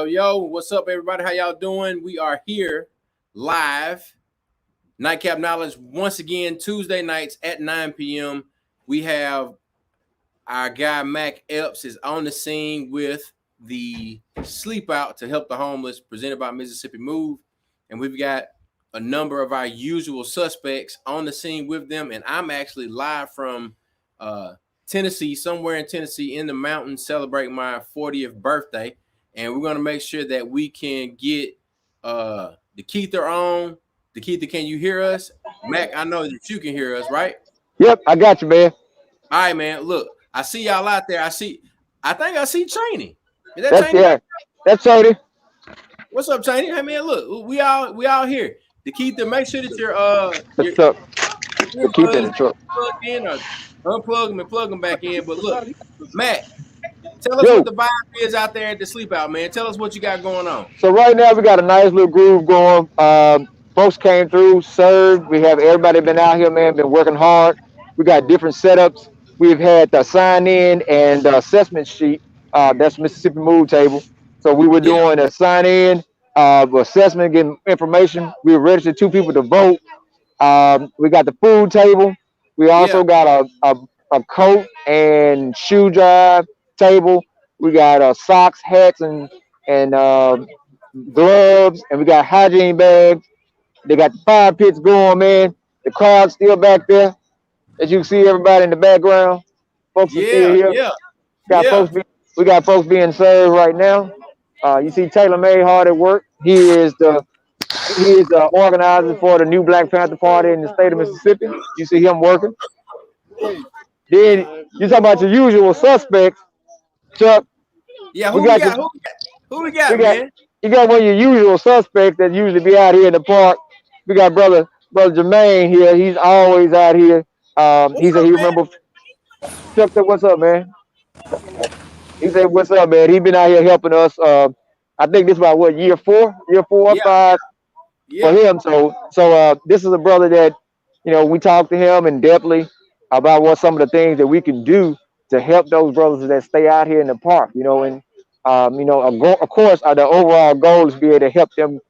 Yo, what's up, everybody? How y'all doing? We are here live. Nightcap Knowledge, once again, Tuesday nights at 9 p.m. We have our guy, Mac Epps, is on the scene with the Sleep Out to Help the Homeless, presented by Mississippi Move. And we've got a number of our usual suspects on the scene with them. And I'm actually live from Tennessee, somewhere in Tennessee, in the mountains, celebrating my 40th birthday. And we're going to make sure that we can get the Keither on. The Keither, can you hear us? Mac, I know that you can hear us, right? Yep, I got you, man. All right, man. Look, I see y'all out there. I think I see Cheney. Is that That's Cheney? yeah. That's Cheney. What's up, Cheney? Hey, man, look, we all here. The Keither, make sure that you're What's up? Keep in the truck. Plug in or unplug them and plug them back in. But look, Mac, tell us what the vibe is out there at the Sleep Out, man. Tell us what you got going on. So right now we got a nice little groove going. Folks came through, served. We have everybody been out here, man, been working hard. We got different setups. We've had the sign in and the assessment sheet. That's Mississippi Move table. So we were doing a sign in, assessment, getting information. We registered 2 people to vote. We got the food table. We also got a coat and shoe drive table. We got socks, hats, and gloves, and we got hygiene bags. They got the fire pits going, man. The crowd's still back there. As you can see, everybody in the background. Folks are still here. We got folks being served right now. You see Taylor May hard at work. He is the organizer for the new Black Panther Party in the state of Mississippi. You see him working. Then you talk about your usual suspects, Chuck. Yeah, who we got, man? You got one of your usual suspects that usually be out here in the park. We got brother Jermaine here. He's always out here. He said he remember. Chuck said, "What's up, man?" He said, "What's up, man?" He been out here helping us. I think this is about what, year four or 5 for him. So this is a brother that, you know, we talked to him in depthly about what some of the things that we can do to help those brothers that stay out here in the park, you know, and you know, of course, the overall goal is to be able to help them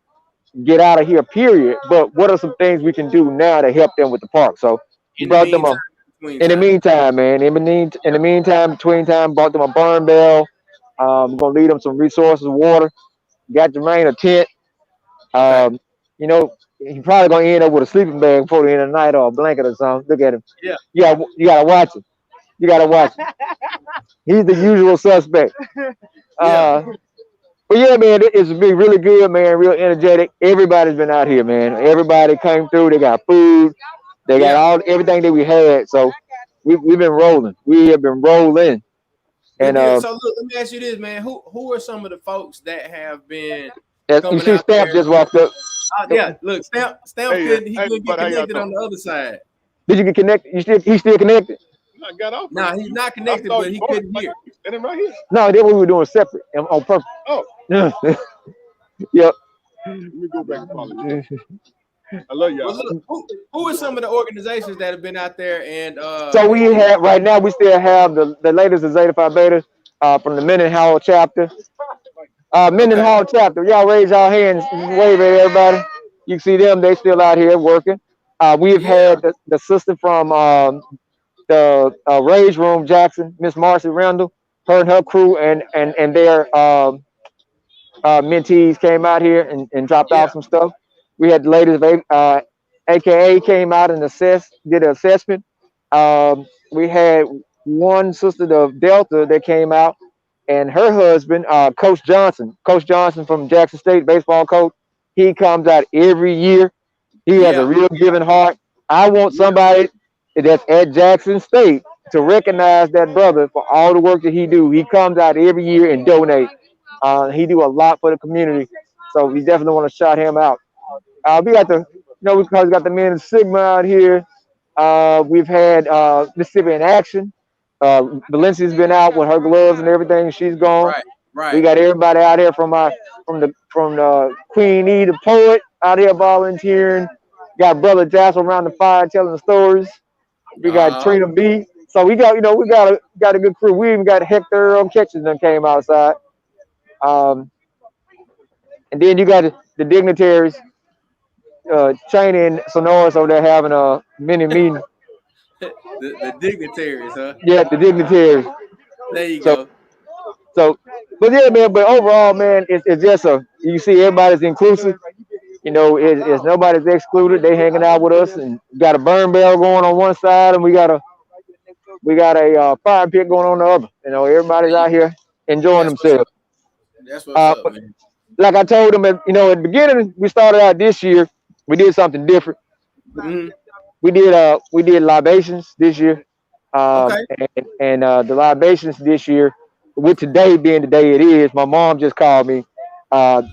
get out of here, period. But what are some things we can do now to help them with the park? So he brought them up. In the meantime, man, between time, brought them a burn bell. We're gonna lead them some resources, water. Got Jermaine a tent. You know, he probably gonna end up with a sleeping bag before the end of the night or a blanket or something. Look at him. Yeah. You gotta watch him. He's the usual suspect. But yeah, man, it's been really good, man. Real energetic. Everybody's been out here, man. Everybody came through. They got food. They got everything that we had. So we've been rolling. We have been rolling. And so look, let me ask you this, man. Who are some of the folks that have been? You see, Stamp just walked up. Look, Stamp couldn't get connected on the other side. Did you get connected? He's still connected? I got off. No, he's not connected, but he couldn't hear. And right here. No, that's what we were doing separate on purpose. Oh. Yep. Let me go back and follow. I love y'all. Well, look, who are some of the organizations that have been out there? And so we have right now. We still have the latest is Zeta Phi Beta from the Mendenhall chapter. Mendenhall chapter. Y'all raise your hands, wave at everybody. You can see them; they still out here working. We've Yeah, had the sister from the Rage Room Jackson, Miss Marcy Randall, her and her crew, and their mentees came out here and dropped yeah, off some stuff. We had the ladies of AKA came out and did an assessment. We had one sister of Delta that came out, and her husband, Coach Johnson from Jackson State baseball coach. He comes out every year. He has a yeah, real giving heart. I want yeah. somebody that's at Jackson State to recognize that brother for all the work that he do. He comes out every year and donate. He do a lot for the community, so we definitely want to shout him out. We got because we got the men of Sigma out here. We've had Mississippi in action. Valencia's been out with her gloves and everything. She's gone. Right, We right. got everybody out here from the Queen E, the poet, out here volunteering. Got brother Jasper around the fire telling the stories. We got Uh, Trina B. So we got a good crew. We even got Hector Catches that came outside. Um, and then you got the dignitaries, Cheney and Sonoris over there having a mini meeting. the dignitaries, huh? Yeah, the dignitaries. There you So go. so, but yeah, man. But overall, man, it's just you see everybody's inclusive. It's nobody's excluded. They hanging out with us, and we got a burn barrel going on one side, and we got a fire pit going on the other. There Everybody's you out go. here enjoying That's what's themselves. up. That's what's up, But man. like I told them, at the beginning, we started out this year. We did something different. Hmm. We did libations this year, Okay. and the libations this year, with today being the day it is. My mom just called me.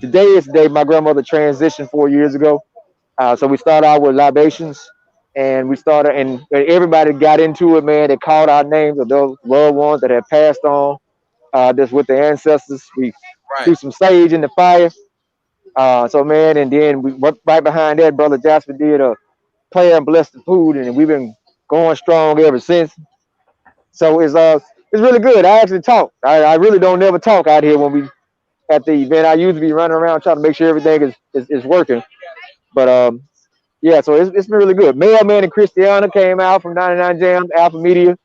Today is the day my grandmother transitioned 4 years ago. So we started out with libations, and and everybody got into it, man. They called our names of those loved ones that had passed on, that's with their ancestors. We Right. threw some sage in the fire. So man, and then right behind that, brother Jasper did a prayer and blessed the food, and we've been going strong ever since. So it's really good. I actually talk. I really don't never talk out here when we at the event. I usually be running around trying to make sure everything is working. But yeah, so it's been really good. Mailman and Christiana came out from 99 Jams, Alpha Media,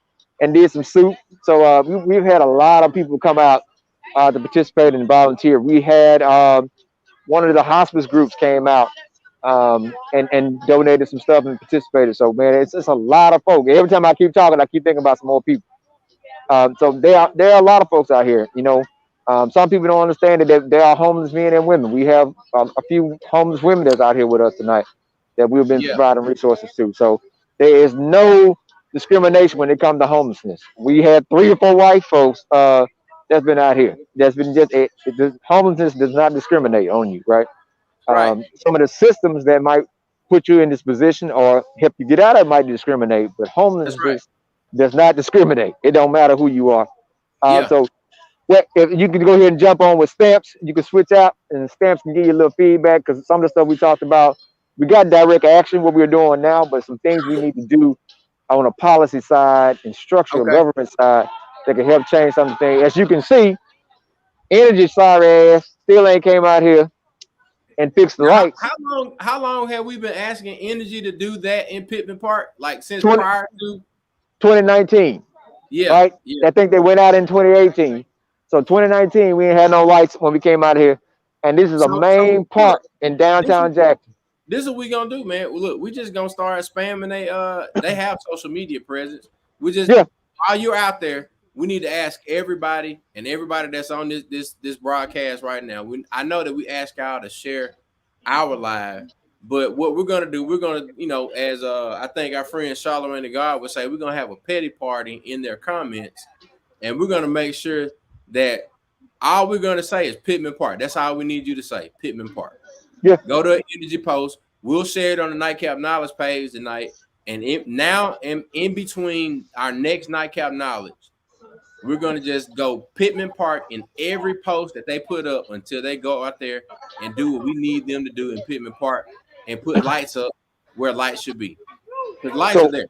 and did some soup. So we've had a lot of people come out to participate and volunteer. We had one of the hospice groups came out and donated some stuff and participated. So man, it's a lot of folks. Every time I keep talking, I keep thinking about some more people. So there are a lot of folks out here. Some people don't understand that there are homeless men and women. We have a few homeless women that's out here with us tonight that we've been Yeah, providing resources to. So there is no discrimination when it comes to homelessness. We had 3 or 4 white folks that's been out here. That's been homelessness does not discriminate on you, right? right. Some of the systems that might put you in this position or help you get out of it might discriminate, but That's right. homelessness does not discriminate. It don't matter who you are. Yeah, So if you can go ahead and jump on with stamps, you can switch out, and stamps can give you a little feedback because some of the stuff we talked about, we got direct action what we're doing now, but some things we need to do on a policy side and structural okay. government side that can help change something. As you can see, energy sorry ass still ain't came out here and fixed the Now, lights. how long have we been asking Energy to do that in Pittman Park? Like since 20, prior to? 2019, Yeah, right? yeah. I think they went out in 2018. So 2019, we ain't had no lights when we came out here. And this is a So main look, park in this downtown Jackson. this is what we gonna do, man. Look, we just gonna start spamming. They have social media presence. We just Yeah. while you're out there, we need to ask everybody and everybody that's on this broadcast right now. I know that we ask y'all to share our live, but what we're gonna do, we're gonna, as I think our friend Charlemagne the God would say, we're gonna have a petty party in their comments, and we're gonna make sure that all we're gonna say is Pittman Park. That's all we need you to say, Pittman Park. Yeah. Go to Energy Post. We'll share it on the Nightcap Knowledge page tonight. And in between our next Nightcap Knowledge, we're going to just go Pittman Park in every post that they put up until they go out there and do what we need them to do in Pittman Park and put lights up where lights should be. Because lights are So there.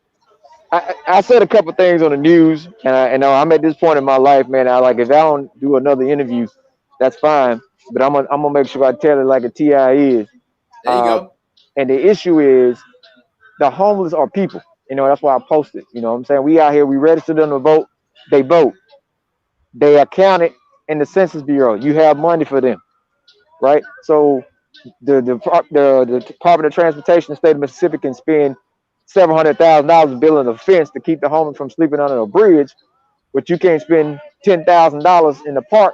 I said a couple things on the news, and I'm at this point in my life, man. I like if I don't do another interview, that's fine. But I'm gonna make sure I tell it like a Ti is. There you Uh, go. And the issue is the homeless are people. That's why I posted. You know what I'm saying? We out here, we registered them to vote. They vote. They are counted in the Census Bureau. You have money for them, right? So the Department of Transportation, the state of Mississippi, can spend several $100,000 building a fence to keep the homeless from sleeping under a bridge, but you can't spend $10,000 in the park,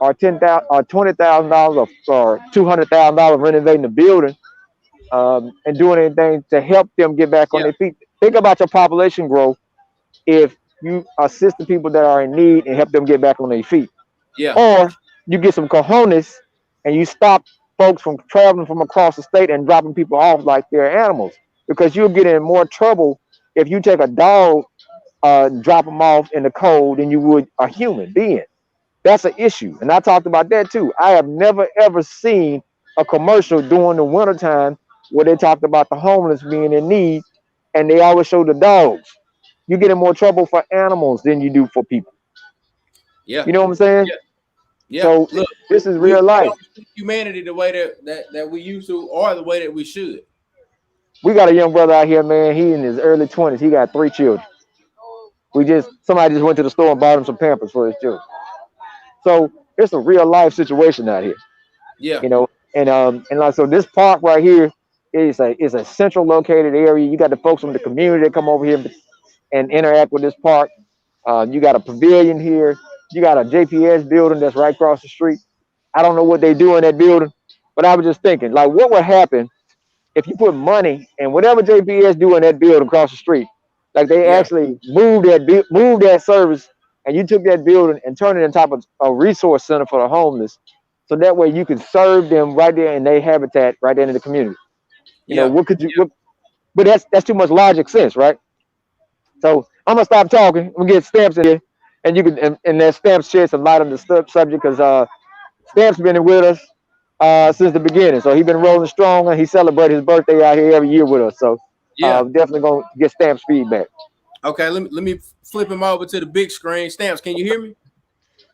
or $20,000 or $200,000 renovating the building, and doing anything to help them get back on Yeah, their feet. Think about your population growth if you assist the people that are in need and help them get back on their feet. yeah, Or you get some cojones and you stop folks from traveling from across the state and dropping people off like they're animals, because you'll get in more trouble if you take a dog, drop them off in the cold than you would a human being. That's an issue. And I talked about that too. I have never ever seen a commercial during the wintertime where they talked about the homeless being in need, and they always show the dogs. You get in more trouble for animals than you do for people. yeah, You know what I'm saying? yeah, yeah. So Look, this is we real life. don't treat humanity the way that we used to, or the way that we should. We got a young brother out here, man. He in his early 20s. He got 3 children. Somebody just went to the store and bought him some Pampers for his children. So it's a real life situation out here. Yeah, And like, so this park right here is a central located area. You got the folks from the community that come over here and interact with this park. You got a pavilion here. You got a JPS building that's right across the street. I don't know what they do in that building, but I was just thinking, like, what would happen if you put money and whatever JPS do in that building across the street, like they yeah, actually move that service, and you took that building and turned it into type of a resource center for the homeless, so that way you can serve them right there in their habitat, right there in the community. yeah, What could you? But that's too much logic sense, right? So I'm gonna stop talking. I'm gonna get Stamps in here, and you can and that Stamps shed some light on the subject, because Stamps been with us since the beginning. So he been rolling strong, and he celebrated his birthday out here every year with us. So yeah. definitely gonna get Stamps feedback. Okay, let me flip him over to the big screen. Stamps, can you hear me?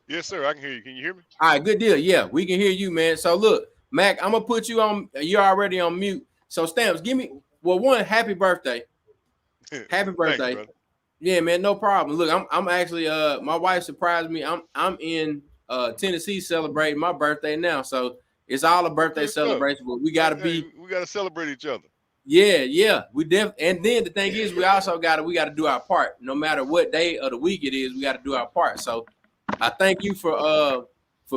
Yes, sir. I can hear you. Can you hear me? All right, good deal. Yeah, we can hear you, man. So look, Mac, I'm gonna put you on. You're already on mute. So Stamps, give me happy birthday. Happy Thanks, birthday. brother. Yeah, man, no problem. Look, I'm actually my wife surprised me. I'm in Tennessee celebrating my birthday now. So it's all a birthday Good stuff. celebration, but we gotta Hey, be we gotta celebrate each other. yeah. And then the thing is we gotta do our part. No matter what day of the week it is, we gotta do our part. So I thank you for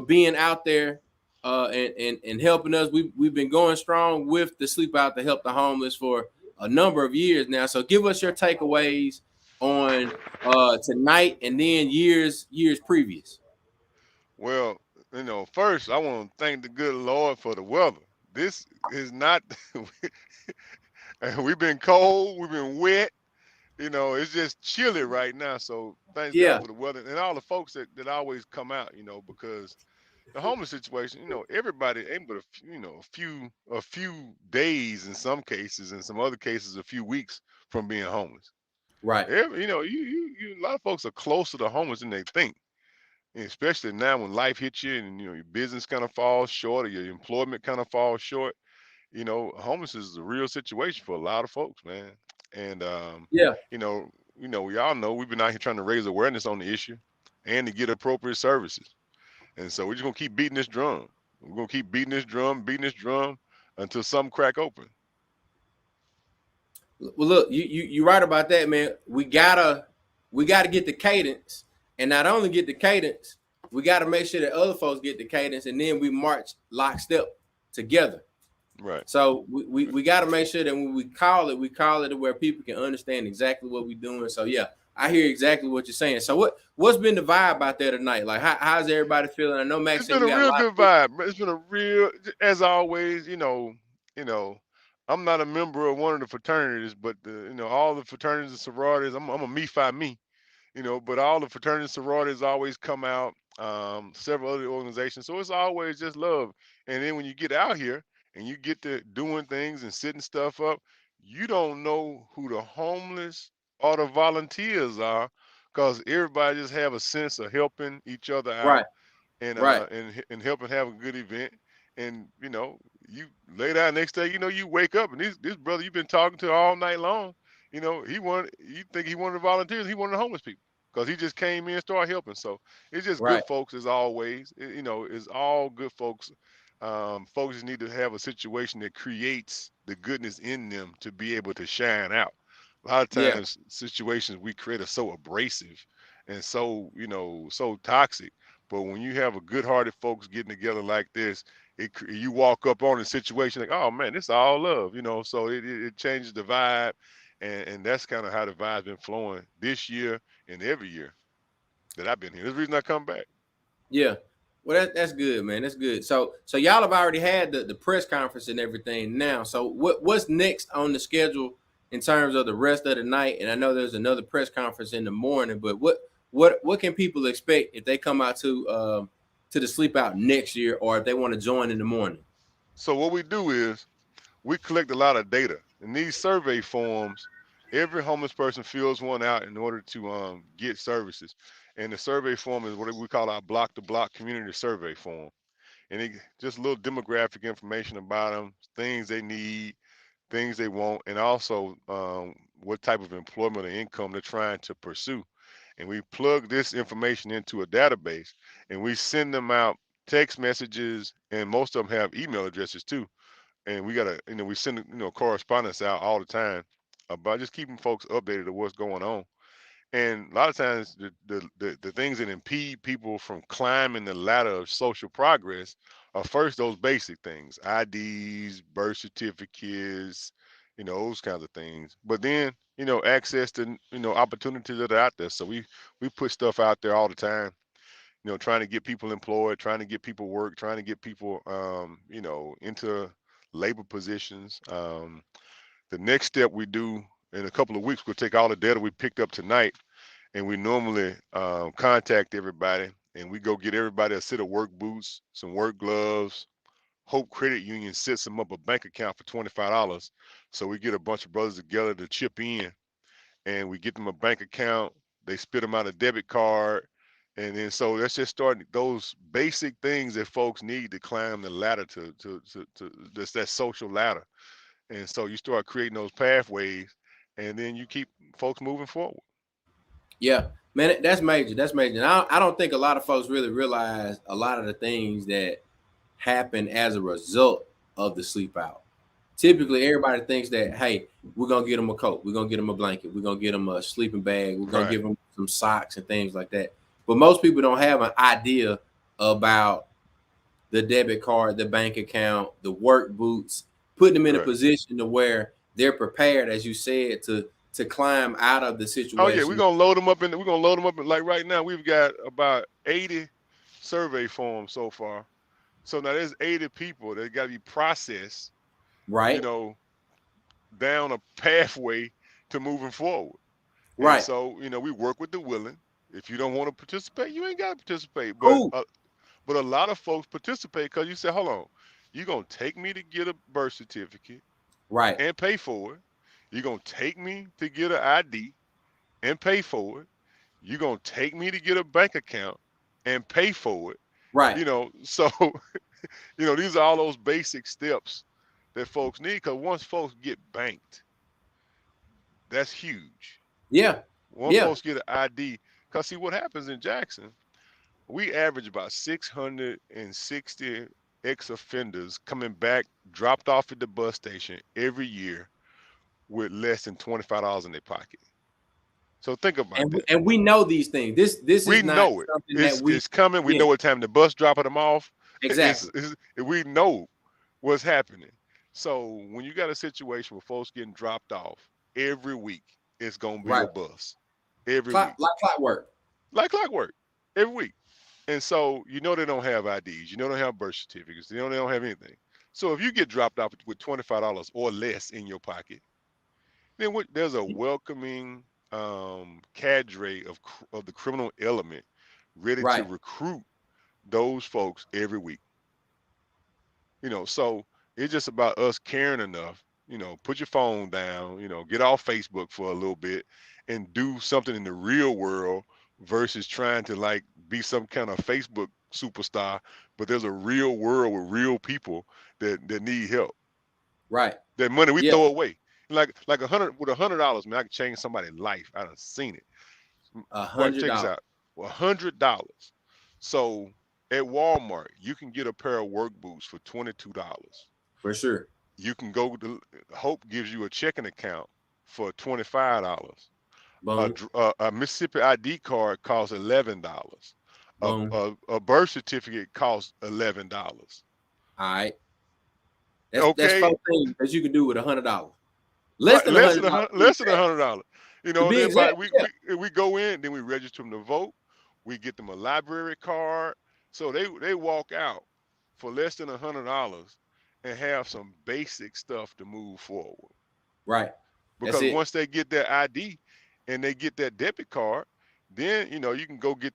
being out there and helping us. We've been going strong with the Sleep Out to Help the Homeless for a number of years now. So give us your takeaways on tonight and then years previous. Well, first I want to thank the good Lord for the weather. This is not. We've been cold. We've been wet. It's just chilly right now. So thanks Yeah, God for the weather and all the folks that always come out. Because the homeless situation, everybody ain't but a few days in some cases, in some other cases, a few weeks from being homeless. right. A lot of folks are closer to homeless than they think, and especially now when life hits you and your business kind of falls short or your employment kind of falls short. Homeless is a real situation for a lot of folks, man. And Yeah. you know, we all know we've been out here trying to raise awareness on the issue and to get appropriate services. And so we're just gonna keep beating this drum. We're gonna keep beating this drum until something crack open. Well, look, you right about that, man. We gotta get the cadence, and not only get the cadence, we gotta make sure that other folks get the cadence, and then we march lockstep together. Right. So we got to make sure that when we call it to where people can understand exactly what we're doing. So yeah, I hear exactly what you're saying. So what's been the vibe out there tonight? Like how's everybody feeling? I know Max It's said been we a got a real lot good of people. vibe. It's been a real, as always. You know, I'm not a member of one of the fraternities, but all the fraternities and sororities. I'm a me fi me. But all the fraternities and sororities always come out. Several other organizations, so it's always just love. And then when you get out here and you get to doing things and setting stuff up, you don't know who the homeless or the volunteers are, because everybody just have a sense of helping each other Right, out and right. helping have a good event. And you lay down next day, you know, you wake up and this brother you've been talking to all night long, you know, you think he wanted volunteers, he wanted homeless people because he just came in and started helping. So it's just good Right. folks as always. You know, it's all good folks. Folks just need to have a situation that creates the goodness in them to be able to shine out. A lot of Yeah. times situations we create are so abrasive and so, you know, so toxic. But when you have a good-hearted folks getting together like this, you walk up on a situation like, oh man, this all love, you know. So it changes the vibe, and that's kind of how the vibe's been flowing this year and every year that I've been here. That's the reason I come back. Yeah. Well, that's good, man. That's good. So y'all have already had the press conference and everything now. So what's next on the schedule in terms of the rest of the night? And I know there's another press conference in the morning, but what can people expect if they come out to the sleep out next year, or if they want to join in the morning? So what we do is we collect a lot of data. In these survey forms, every homeless person fills one out in order to get services. And the survey form is what we call our block to block community survey form. And it just a little demographic information about them, things they need, things they want, and also what type of employment or income they're trying to pursue. And we plug this information into a database and we send them out text messages, and most of them have email addresses too. And we gotta, you know, we send, you know, correspondence out all the time about just keeping folks updated of what's going on. And a lot of times, the things that impede people from climbing the ladder of social progress are first those basic things: IDs, birth certificates, you know, those kinds of things. But then, you know, access to, you know, opportunities that are out there. So we put stuff out there all the time. You know, trying to get people employed, trying to get people work, trying to get people, you know, into labor positions. The next step we do in a couple of weeks, we'll take all the data we picked up tonight, and we normally contact everybody, and we go get everybody a set of work boots, some work gloves. Hope Credit Union sets them up a bank account for $25. So we get a bunch of brothers together to chip in, and we get them a bank account. They spit them out a debit card, and then so let's just start those basic things that folks need to climb the ladder to this that social ladder. And so you start creating those pathways, and then you keep folks moving forward. Yeah, man, that's major. That's major. And I don't think a lot of folks really realize a lot of the things that happen as a result of the sleep out. Typically, everybody thinks that, hey, we're gonna get them a coat, we're gonna get them a blanket, we're gonna get them a sleeping bag, we're gonna Right. give them some socks and things like that. But most people don't have an idea about the debit card, the bank account, the work boots, putting them in a Right. position to where they're prepared, as you said, to climb out of the Oh yeah, we're situation. gonna load them up in. We're gonna load them up in, like right now. We've got about 80 survey forms so far. So now there's 80 people that got to be processed. You Right, know, down a pathway to moving forward. And right, so, you know, we work with the willing. If you don't want to participate, you ain't got to participate. cool, But a lot of folks participate because you say, hold on, you're gonna take me to get a birth certificate right, and pay for it. You're gonna take me to get an ID and pay for it. You're gonna take me to get a bank account and pay for it. right. You know, so you know, these are all those basic steps that folks need, because once folks get banked, that's huge. Yeah, Once yeah. folks get an ID, because see what happens in Jackson, we average about 660 ex-offenders coming back, dropped off at the bus station every year with less than $25 in their pocket. So think about that. And we know these things. This We is not know it. something that we. It's coming. We Yeah, know what time the bus dropping them off. exactly. We know what's happening. So when you got a situation where folks getting dropped off every week, it's gonna be a Right, bus every week, like clockwork. like clockwork, every week. And so you know they don't have IDs. You know they don't have birth certificates. You know they don't have anything. So if you get dropped off with $25 or less in your pocket, then there's a welcoming cadre of the criminal element ready to Right. recruit those folks every week. You know, so it's just about us caring enough. You know, put your phone down. You know, get off Facebook for a little bit and do something in the real world versus trying to like be some kind of Facebook superstar, but there's a real world with real people that need help. Right. That money we Yeah. throw away. Like $100, man, I can change somebody's life. I done seen it. But check this $100. out. $100. So at Walmart, you can get a pair of work boots for $22. For sure. You can go to Hope gives you a checking account for $25. Boom. A Mississippi ID card costs $11. Boom. A birth certificate costs $11. All right. That's Okay, 4 things that you can do with $100. right, Less than $100. less than $100. You To know, be then exact, yeah. we go in, then we register them to vote. We get them a library card, so they walk out for less than $100 and have some basic stuff to move forward. Right. Because That's it. once they get their ID and they get that debit card, then you can go get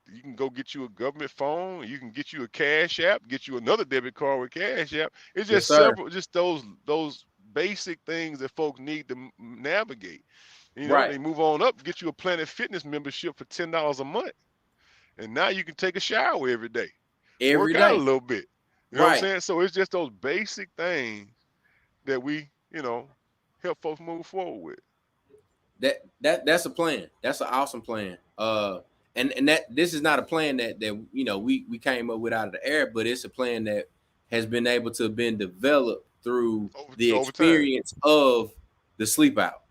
you a government phone, you can get you a Cash App, get you another debit card with Cash App. It's Yes, just sir. just those basic things that folks need to navigate. Right. They move on up, get you a Planet Fitness membership for $10 a month, and now you can take a shower every day, Every work out a day. little bit. You know what I'm Right. saying? So it's just those basic things that we help folks move forward with. That's a plan. That's an awesome plan. And that this is not a plan that we came up with out of the air, but it's a plan that has been able to have been developed through the over time. experience of the sleep out.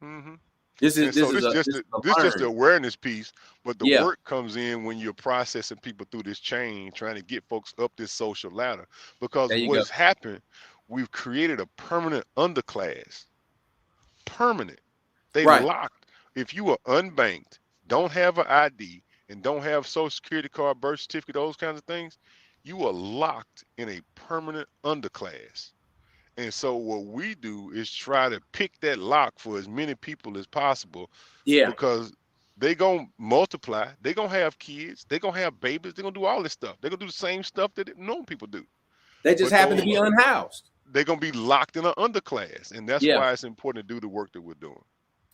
Mm-hmm. This is just the awareness piece, but the Yeah. work comes in when you're processing people through this chain, trying to get folks up this social ladder. Because There you what go. has happened, we've created a permanent underclass. Permanent. They Right. locked. If you are unbanked, don't have an ID, and don't have Social Security card, birth certificate, those kinds of things, you are locked in a permanent underclass. And so what we do is try to pick that lock for as many people as possible, Yeah. because they gonna multiply, they gonna have kids, they gonna have babies, they gonna do all this stuff. They're gonna do the same stuff that normal people do. They just But happen to those be unhoused. they're gonna be locked in an underclass, and that's Yeah. why it's important to do the work that we're doing.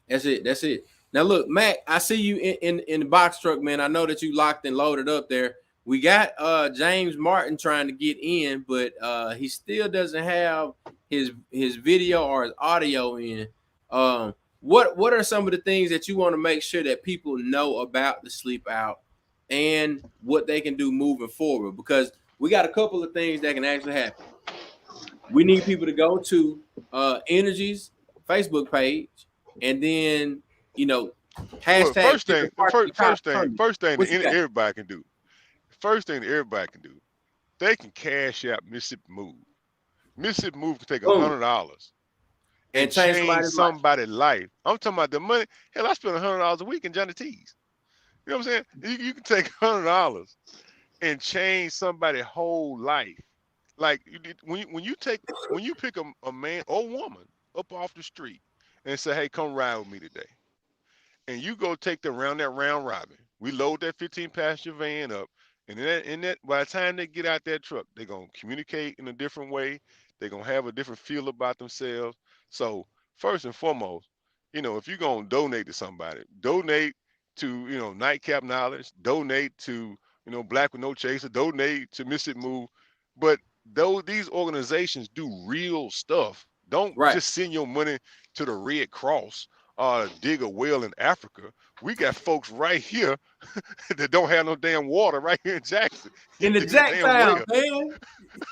That's it. Now look, Mac, I see you in the box truck, man. I know that you locked and loaded up there. We got James Martin trying to get in, but he still doesn't have his video or his audio in. What are some of the things that you want to make sure that people know about the sleep out and what they can do moving forward? Because we got a couple of things that can actually happen. We need people to go to Energy's Facebook page, and then hashtag First thing that everybody can do. First thing that everybody can do, they can cash out Mississippi Move. Mississippi Move can take $100 and change somebody's life. I'm talking about the money. Hell, I spend $100 a week in Johnny T's. You know what I'm saying? You can take $100 and change somebody's whole life. Like when you pick a man or woman up off the street and say, "Hey, come ride with me today," and you go take them around that round robin. We load that 15-passenger van up, and in that by the time they get out that truck, they're gonna communicate in a different way. They're gonna have a different feel about themselves. So first and foremost, if you're gonna donate to somebody, donate to Nightcap Knowledge, donate to Black with No Chaser, donate to Mississippi Move. But these organizations do real stuff. Don't just send your money to the Red Cross dig a well in Africa. We got folks right here that don't have no damn water right here in Jackson. In the Jacktown, man.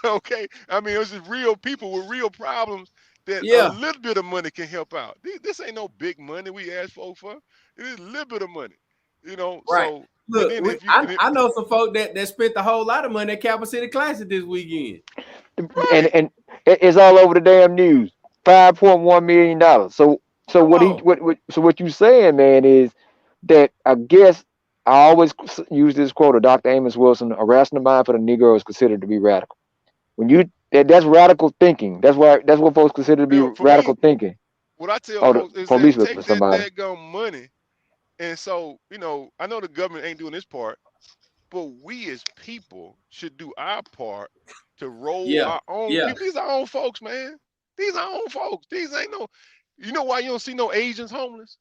Okay. I mean, it's just real people with real problems that a little bit of money can help out. This ain't no big money we ask folks for. It is a little bit of money. Right. So look, I know some folk that spent a whole lot of money at Capital City Classic this weekend. Right. And it's all over the damn news. $5.1 million. So what you saying, man, is that I guess I always use this quote of Dr. Amos Wilson: "A rational mind for the Negro is considered to be radical." When that's radical thinking. That's what folks consider to be radical thinking. What I tell folks is police that take that somebody. daggone money, and so I know the government ain't doing this part, but we as people should do our part to roll our own people. These are our own folks, man. These are our own folks. These ain't no. You know why you don't see no Asians homeless?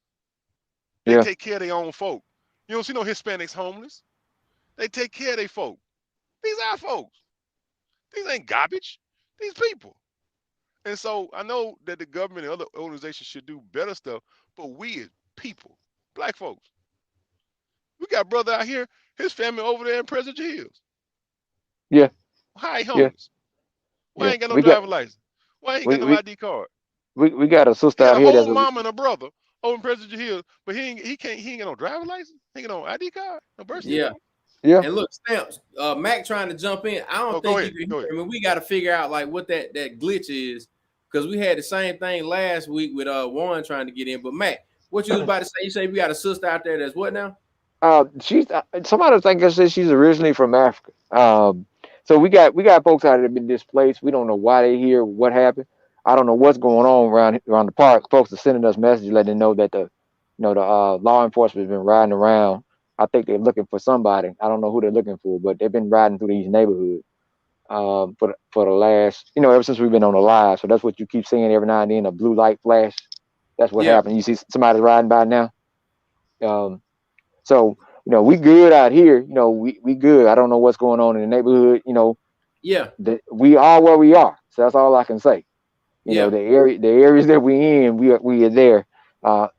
They take care of their own folk. You don't see no Hispanics homeless. They take care of their folk. These are folks. These ain't garbage. These people. And so I know that the government and other organizations should do better stuff, but we as people, black folks, we got brother out here, his family over there in President Hills. Yeah. Why he Yeah. homeless? Why Yeah. ain't got no We got driver's license? Why ain't got no we ID card? we got a He sister got out a here whole that's mama and a brother over in President Hills, but he ain't got no driver's license. He ain't got no ID card, no birth Yeah. certificate. yeah. And look, Stamps, Mac trying to jump in. I don't Oh, go think ahead. you can Go hear ahead. him. I mean, we got to figure out like what that glitch is, because we had the same thing last week with Warren trying to get in. But Mac, what you was about to say? You say we got a sister out there that's what now? She's somebody think I said she's originally from Africa. So we got folks out there that have been displaced. We don't know why they're here, what happened. I don't know what's going on around the park. Folks are sending us messages letting them know that the law enforcement has been riding around. I think they're looking for somebody. I don't know who they're looking for, but they've been riding through these neighborhoods for the last, ever since we've been on the live. So that's what you keep seeing every now and then, a blue light flash. That's what happened. You see somebody riding by now. So we good out here. We good. I don't know what's going on in the neighborhood. Yeah. We are where we are. So that's all I can say. Yeah. The areas that we in, we are there.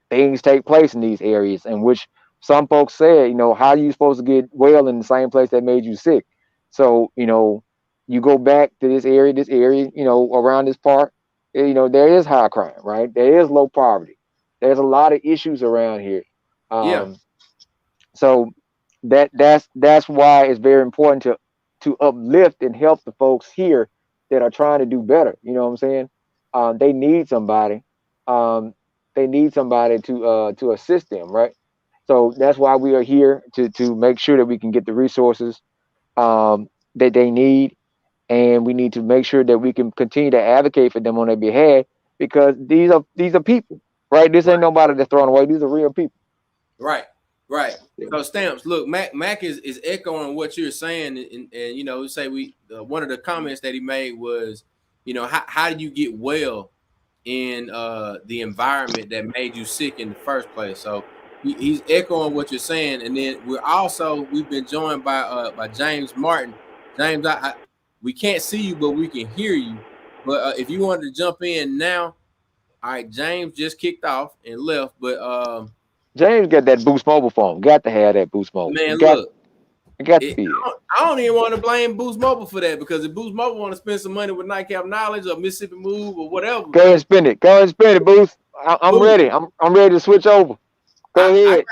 Things take place in these areas, in which some folks said, how are you supposed to get well in the same place that made you sick? So you go back to this area, around this park. There is high crime, right? There is low poverty. There's a lot of issues around here. Yeah. So that's why it's very important to uplift and help the folks here that are trying to do better. You know what I'm saying? They need somebody. They need somebody to assist them, right? So that's why we are here to make sure that we can get the resources that they need, and we need to make sure that we can continue to advocate for them on their behalf, because these are people, right? This ain't nobody that's thrown away. These are real people. Right. So Stamps, look, Mac is echoing what you're saying, and say one of the comments that he made was, how do you get well in the environment that made you sick in the first place? So he's echoing what you're saying, and then we've been joined by James Martin. James, we can't see you, but we can hear you. But if you wanted to jump in now, all right. James just kicked off and left, but James got that Boost Mobile phone. Got to have that Boost Mobile. man, It got to be it. I don't even want to blame Boost Mobile for that, because if Boost Mobile want to spend some money with Nightcap Knowledge or Mississippi Move or whatever, go ahead and spend it, Boost. I'm ready. I'm ready to switch over. Go ahead.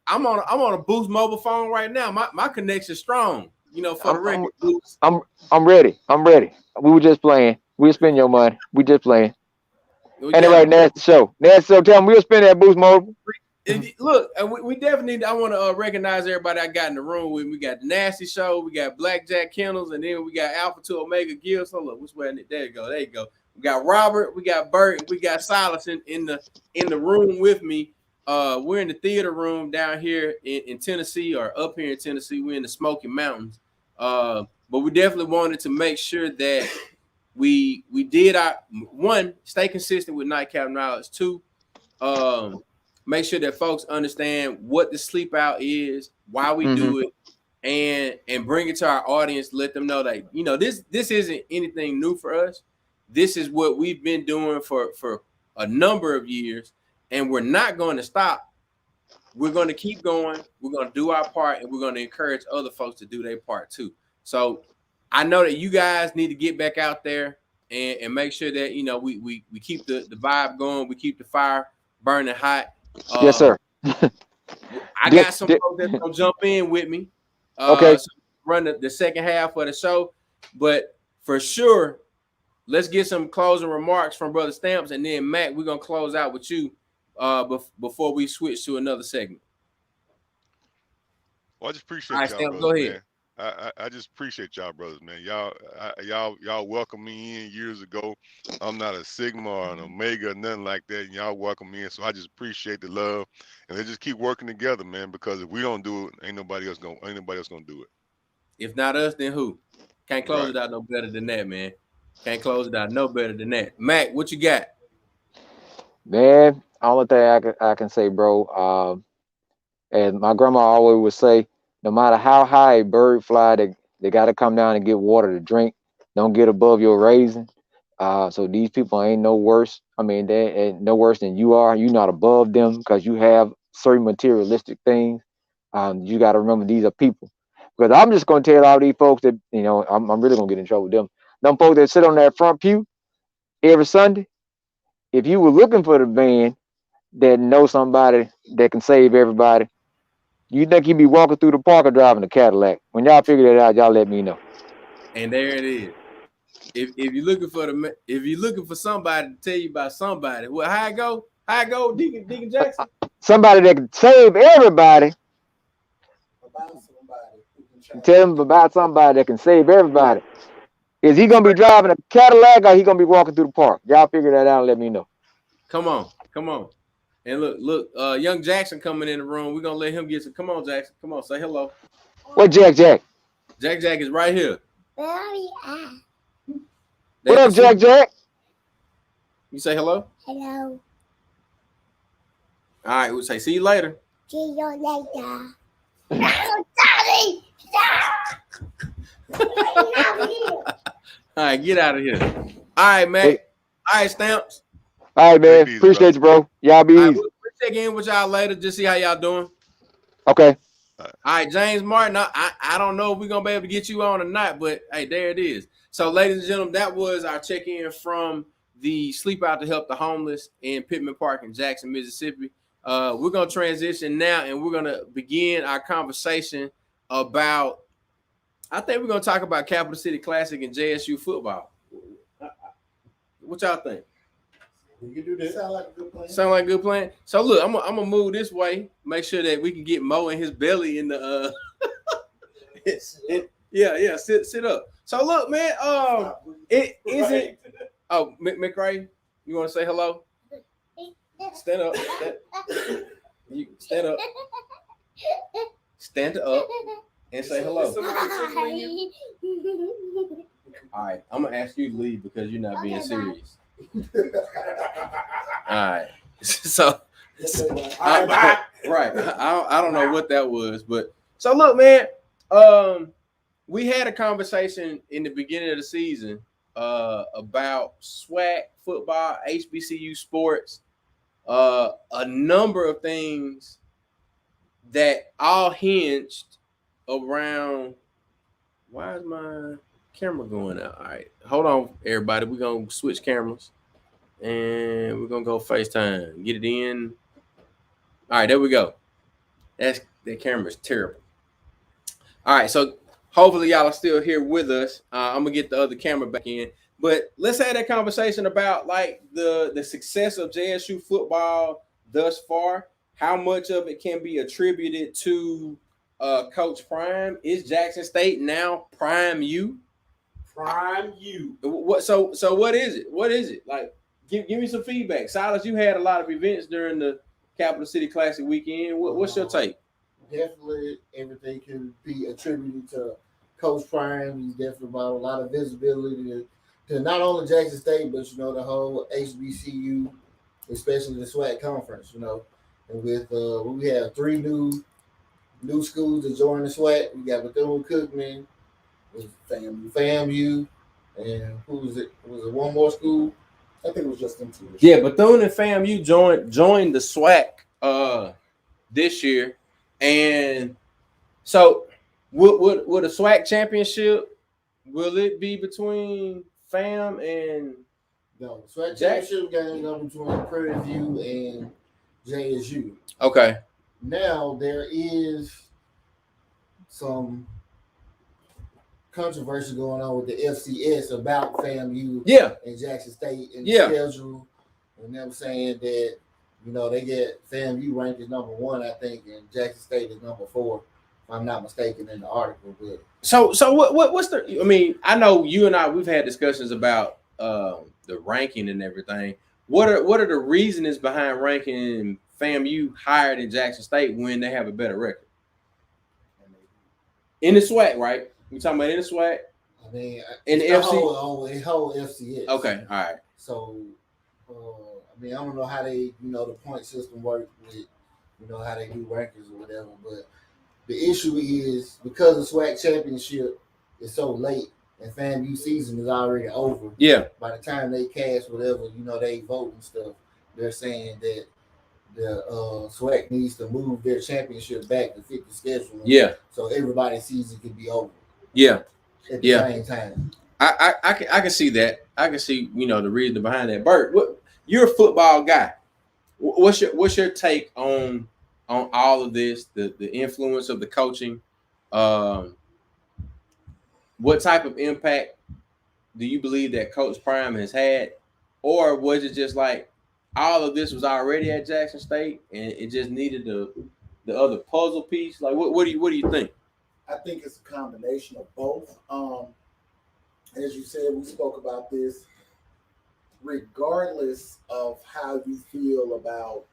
I'm on a Boost Mobile phone right now. My connection's strong. For the record, Boost. I'm ready. We were just playing. We'll spend your money. We just playing. Anyway, Nasty Sho. Tell them we'll spend that Boost Mobile. Look, we definitely I want to recognize everybody I got in the room with. We got the Nasty Sho, we got BlaQJaQ Kennels, and then we got Alpha to Omega Gills. So look, which way? There you go. We got Robert, we got Burt, and we got Silas in the room with me. We're in the theater room down here in Tennessee, or up here in Tennessee. We're in the Smoky Mountains. But we definitely wanted to make sure that we did our one, stay consistent with Nightcap Knowledge. Two, make sure that folks understand what the sleep out is, why we do it, and bring it to our audience. Let them know that this isn't anything new for us. This is what we've been doing for a number of years, and we're not going to stop. We're going to keep going. We're going to do our part, and we're going to encourage other folks to do their part too. So I know that you guys need to get back out there and make sure that we keep the vibe going. We keep the fire burning hot. Yes, sir. I got some folks that's gonna jump in with me. Okay. So run the second half of the show, but for sure, let's get some closing remarks from Brother Stamps, and then Mac, we're gonna close out with you before we switch to another segment. Well, I just appreciate y'all, Stamps, go ahead. Man. I just appreciate y'all brothers, man. Y'all welcomed me in years ago. I'm not a Sigma or an Omega or nothing like that. And y'all welcome me in, so I just appreciate the love, and they just keep working together, man. Because if we don't do it, ain't nobody else gonna do it. If not us, then who? Can't close it out no better than that, man. Can't close it out no better than that. Mac, what you got? Man, only thing I can say, bro. As my grandma always would say, no matter how high a bird fly, They got to come down and get water to drink. Don't get above your raising. So these people ain't no worse. I mean, they ain't no worse than you are. You're not above them because you have certain materialistic things. You got to remember these are people. Because I'm just going to tell all these folks that, I'm really going to get in trouble with them. Them folks that sit on that front pew every Sunday, if you were looking for the man that knows somebody that can save everybody, you think he'd be walking through the park or driving a Cadillac? When y'all figure that out, y'all let me know. And there it is. If you're looking for somebody to tell you about somebody, well, how it go, Deacon Jackson? Somebody that can save everybody. Tell him about somebody that can save everybody. Is he gonna be driving a Cadillac or he gonna be walking through the park? Y'all figure that out and let me know. Come on. And look, young Jackson coming in the room. We're gonna let him get some. Come on, Jackson. Come on, say hello. What JSU? JSU is right here. Where are you at? What up, JSU? You say hello? Hello. All right, we'll say see you later. See you later. Oh, Daddy! All right, get out of here. All right, man. All right, Stamps. All right, man. Appreciate you, bro. Y'all be easy. We'll check in with y'all later. Just see how y'all doing. Okay. All right, James Martin. I don't know if we're gonna be able to get you on or not, but hey, there it is. So, ladies and gentlemen, that was our check-in from the Sleep Out to Help the Homeless in Pittman Park in Jackson, Mississippi. We're gonna transition now, and we're gonna begin our conversation about. I think we're gonna talk about Capital City Classic and JSU football. What y'all think? You can do that. Sound like a good plan. Sound like a good plan. So look, I'm gonna move this way. Make sure that we can get Mo and his belly in the. Yeah. Sit up. So look, man. It is it. Oh, McRae, you want to say hello? Stand up. You stand up. Stand up and say hello. All right, I'm gonna ask you to leave because you're not being serious. All right. So right. I don't know what that was, but so look, man. We had a conversation in the beginning of the season about SWAC football, HBCU sports, a number of things that all hinged around. Why is my camera going out? All right, hold on, everybody. We're gonna switch cameras and we're gonna go FaceTime. Get it in. All right, there we go. That camera's terrible. All right, so hopefully y'all are still here with us. I'm gonna get the other camera back in, but let's have that conversation about like the success of JSU football thus far. How much of it can be attributed to Coach Prime? Is Jackson State now Prime U? Prime U. So what is it? What is it? Like, give me some feedback. Silas, you had a lot of events during the Capital City Classic weekend. What's your take? Definitely everything can be attributed to Coach Prime. He's definitely brought a lot of visibility to not only Jackson State, but the whole HBCU, especially the SWAC conference, And with we have 3 new schools that join the SWAC. We got Bethune-Cookman, FAMU, and who was it? Was it one more school? I think it was just them 2. Yeah, Bethune and FAMU joined the SWAC this year, and so would a SWAC championship? Will it be between FAM and no? SWAC championship game is between Prairie View and JSU. Okay. Now there is some controversy going on with the FCS about FAMU and Jackson State and the schedule, and them saying that they get FAMU ranked as number 1, I think, and Jackson State is number 4, if I'm not mistaken in the article. But so what's the? I mean, I know you and I we've had discussions about the ranking and everything. What are the reasons behind ranking FAMU higher than Jackson State when they have a better record? In the SWAC, right? We talking about in the SWAC? I mean, in the whole FCS. Okay, all right. So, I mean, I don't know how they, the point system works with, how they do rankings or whatever. But the issue is because the SWAC championship it's so late, and FAMU season is already over. Yeah. By the time they cast whatever, they vote and stuff, they're saying that the SWAC needs to move their championship back to fit the schedule. Yeah. So everybody's season can be over. Yeah. At the same time. I can see that. I can see, the reason behind that. Burt, you're a football guy. What's your take on all of this, the influence of the coaching? What type of impact do you believe that Coach Prime has had? Or was it just like all of this was already at Jackson State and it just needed the other puzzle piece? Like what do you think? I think it's a combination of both. As you said, we spoke about this. Regardless of how you feel about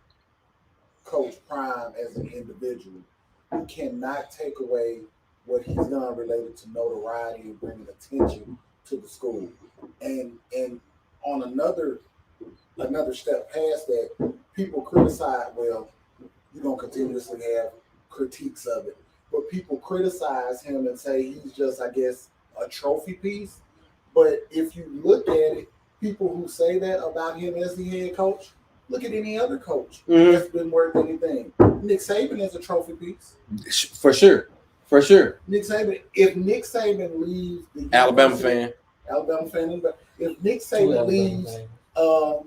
Coach Prime as an individual, you cannot take away what he's done related to notoriety and bringing attention to the school. And on another step past that, people criticize, well, you're going to continuously have critiques of it, but people criticize him and say he's just, I guess, a trophy piece. But if you look at it, people who say that about him as the head coach, look at any other coach that's been worth anything. Nick Saban is a trophy piece. For sure. Nick Saban, if Nick Saban leaves the Alabama fan, but if Nick Saban leaves the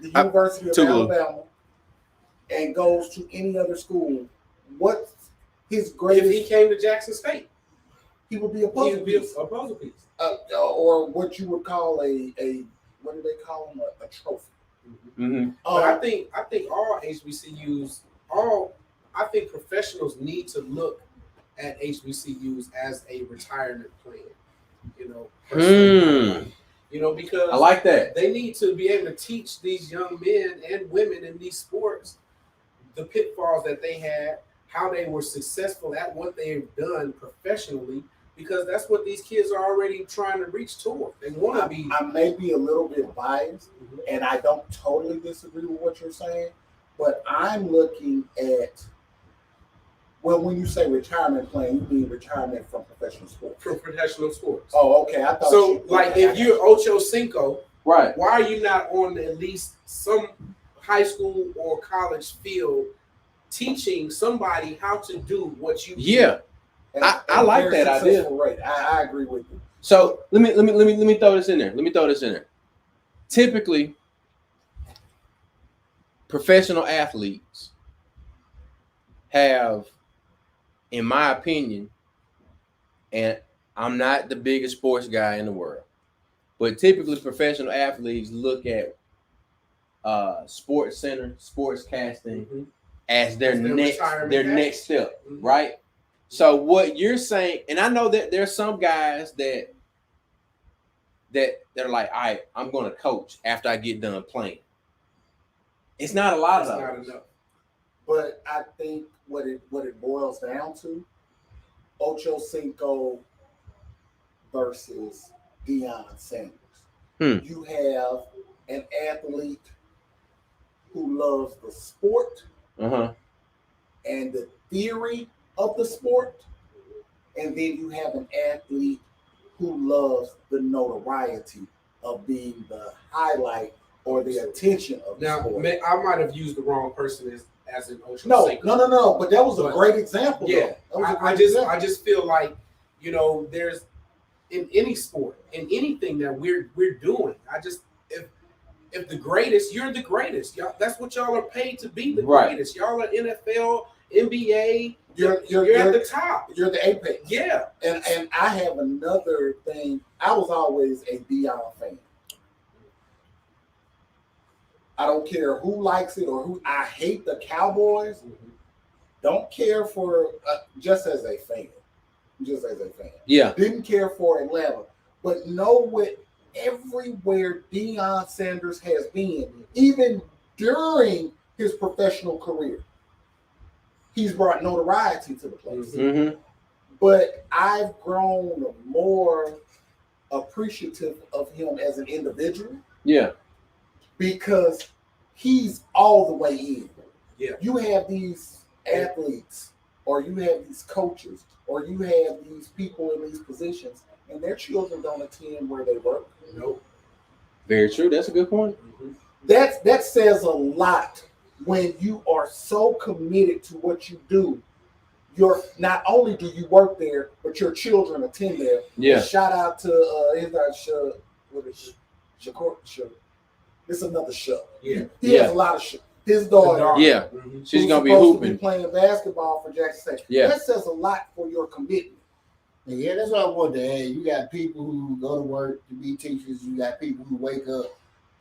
University of Alabama and goes to any other school, what's his greatest? If he came to Jackson State, he would be a puzzle piece. Or what you would call a what do they call him? A trophy. Mm-hmm. But I think all HBCUs, I think professionals need to look at HBCUs as a retirement plan. Because I like that. They need to be able to teach these young men and women in these sports the pitfalls that they had, how they were successful at what they've done professionally, because that's what these kids are already trying to reach toward. They want to be. I may be a little bit biased, and I don't totally disagree with what you're saying, but I'm looking at, when you say retirement plan, you mean retirement from professional sports? From professional sports. Oh, okay. I thought so. If you're Ocho Cinco, right? Why are you not on at least some high school or college field teaching somebody how to do what you do? Yeah. I like that idea. Right. I agree with you. So let me throw this in there. Typically, professional athletes have, in my opinion, and I'm not the biggest sports guy in the world, but typically professional athletes look at Sports Center, sports casting as their next step, right? So what you're saying, and I know that there's some guys that they're like, all right, I'm going to coach after I get done playing. It's not a lot of those. Not enough. But I think what it boils down to, Ocho Cinco versus Deion Sanders. You have an athlete who loves the sport and the theory of the sport, and then you have an athlete who loves the notoriety of being the highlight or the attention of the sport. Now, I might have used the wrong person as an Ocho Cinco. No, but that was a great example. Yeah, I just feel like, there's in any sport, in anything that we're doing, if the greatest, you're the greatest. Y'all, that's what y'all are paid to be, the greatest. Y'all are NFL, NBA. You're at the top. You're the apex. Yeah. And I have another thing. I was always a Deion fan. I don't care who likes it or who. I hate the Cowboys. Don't care for just as a fan. Yeah. Didn't care for Atlanta, but know what everywhere Deion Sanders has been, even during his professional career, he's brought notoriety to the place. But I've grown more appreciative of him as an individual. Yeah. Because he's all the way in. Yeah. You have these athletes, or you have these coaches, or you have these people in these positions and their children don't attend where they work. Nope. Very true. That's a good point. That says a lot when you are so committed to what you do. You're not only do you work there, but your children attend there. Yeah. Shout out to his what is it? Shakur. It's another show. Yeah. He has a lot of shit. His daughter. Yeah. Mhm. She's who's gonna be supposed to hooping. playing basketball for Jackson State. Yeah. That says a lot for your commitment. Yeah, that's what I wanted to add. You got people who go to work to be teachers. You got people who wake up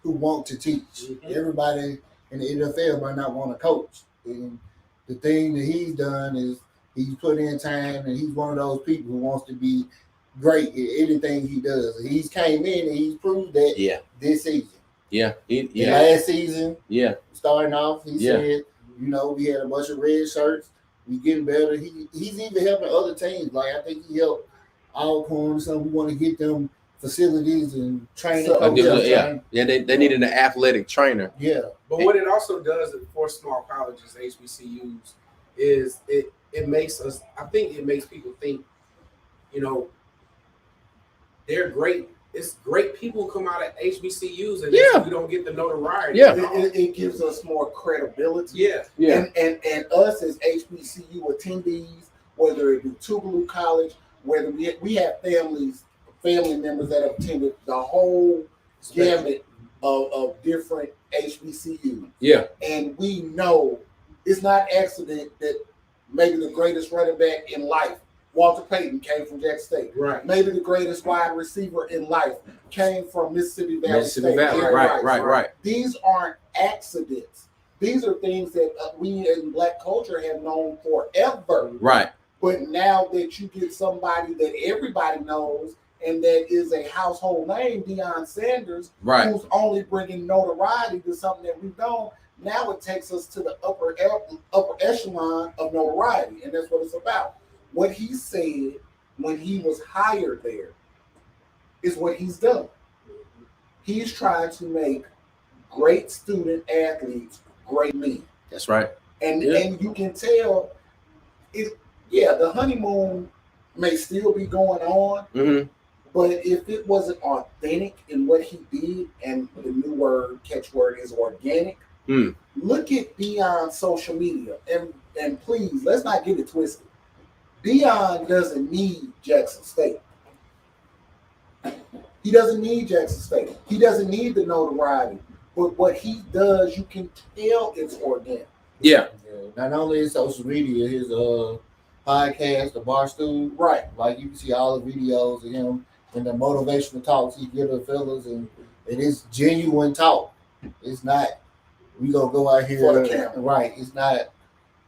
who want to teach. Mhm. Everybody in the NFL might not want to coach. And the thing that he's done is he's put in time, and he's one of those people who wants to be great at anything he does. He's came in and he's proved that Yeah. this season. Yeah. And Yeah. last season, Yeah. starting off, he Yeah. said, we had a bunch of red shirts. We getting better. He's even helping other teams. Like I think he helped Alcorn. So we want to get them facilities and training. So, Yeah. They needed an athletic trainer. Yeah. But what it also does for small colleges, HBCUs, is it makes us. I think it makes people think, they're great. It's great people come out of HBCUs, and Yeah. we don't get the notoriety. Yeah. It gives us more credibility. Yeah. Yeah. And us as HBCU attendees, whether it be Tougaloo College, whether we have family members that have attended the whole gamut of different HBCUs. Yeah. And we know it's not accident that maybe the greatest running back in life, Walter Payton, came from Jackson State. Right. Maybe the greatest wide receiver in life came from Mississippi Valley Mississippi State. Valley. Aaron Right. Rice. These aren't accidents. These are things that we in Black culture have known forever. Right. But now that you get somebody that everybody knows and that is a household name, Deion Sanders, Right. who's only bringing notoriety to something that we've done, now it takes us to the upper echelon of notoriety, and that's what it's about. What he said when he was hired there is what he's done. He's trying to make great student athletes great men. That's right. And Yeah. and you can tell the honeymoon may still be going on, Mm-hmm. but if it wasn't authentic in what he did, and the new catchword is organic, look at Deion's social media. And please, let's not get it twisted. Deion doesn't need Jackson State. He doesn't need Jackson State. He doesn't need the notoriety. But what he does, you can tell it's organic. Yeah. Not only his social media, his podcast, the Barstool. Right. Like you can see all the videos of him and the motivational talks he gives the fellas, and it is genuine talk. It's not we gonna go out here For the camera. Right. It's not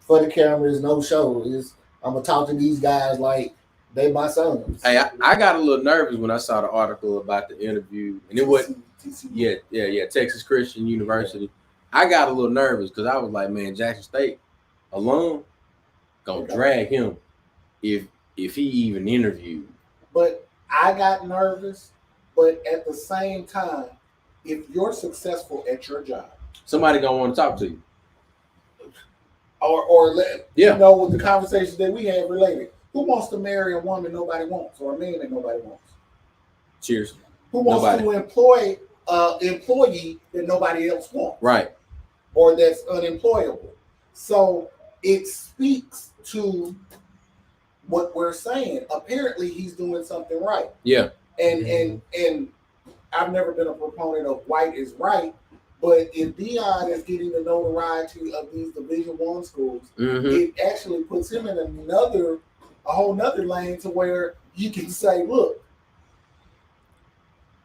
for the camera. It's no show. It's I'm gonna talk to these guys like they my sons. Hey, I got a little nervous when I saw the article about the interview, and it wasn't. TCU. Yeah. Texas Christian University. I got a little nervous because I was like, man, Jackson State alone gonna drag him if he even interviewed. But I got nervous. But at the same time, if you're successful at your job, Somebody gonna want to talk to you. or Yeah. with the conversations that we had related, who wants to marry a woman nobody wants, or a man that nobody wants? Cheers. Who wants Nobody. to employ an employee that nobody else wants, Right. or that's unemployable? So it speaks to what we're saying. Apparently, he's doing something right. Yeah. And I've never been a proponent of white is right, but if Deion is getting the notoriety of these Division I schools, Mm-hmm. it actually puts him in a whole nother lane to where you can say, look,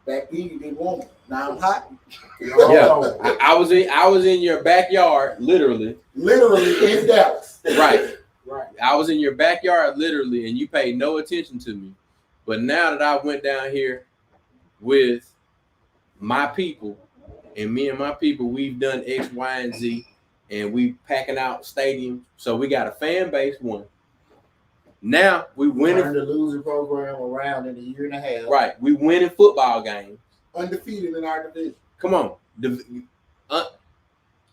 back then you didn't want it. Now I'm hot. Yeah. I was in your backyard, literally. Literally in Dallas. Right. Right. I was in your backyard, literally, and you paid no attention to me. But now that I went down here with my people, and me and my people, we've done X, Y, and Z, and we packing out stadiums. So we got a fan base one. Now we Turned winning. the loser program around in a year and a half. Right. We winning football games. Undefeated in our division. Come on.